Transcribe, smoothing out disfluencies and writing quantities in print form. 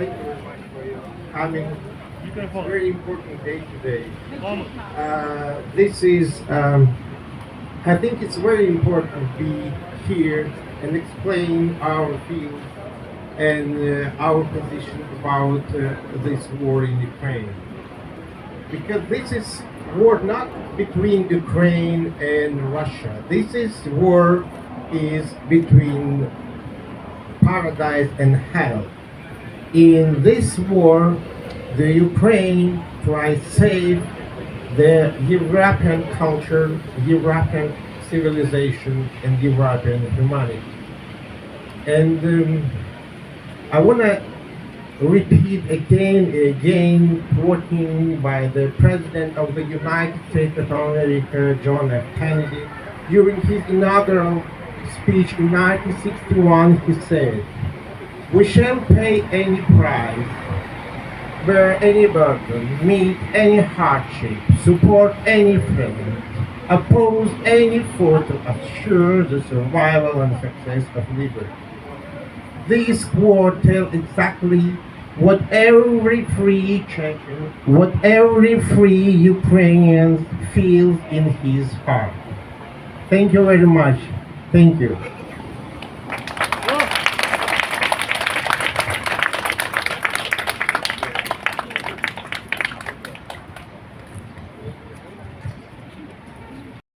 Thank you very much for your coming. It's a very important day today. This is, I think it's very important to be here and explain our views and our position about this war in Ukraine. Because this is war not between Ukraine and Russia. This is war is between paradise and hell. In this war, the Ukraine tries to save the European culture, European civilization, and European humanity. And I want to repeat again and again, quoting by the President of the United States of America, John F. Kennedy, during his inaugural speech in 1961, he said, "We shall pay any price, bear any burden, meet any hardship, support any friend, oppose any foe to assure the survival and success of liberty." These quotes tell exactly what every free Chechen, what every free Ukrainian feels in his heart. Thank you very much. Thank you.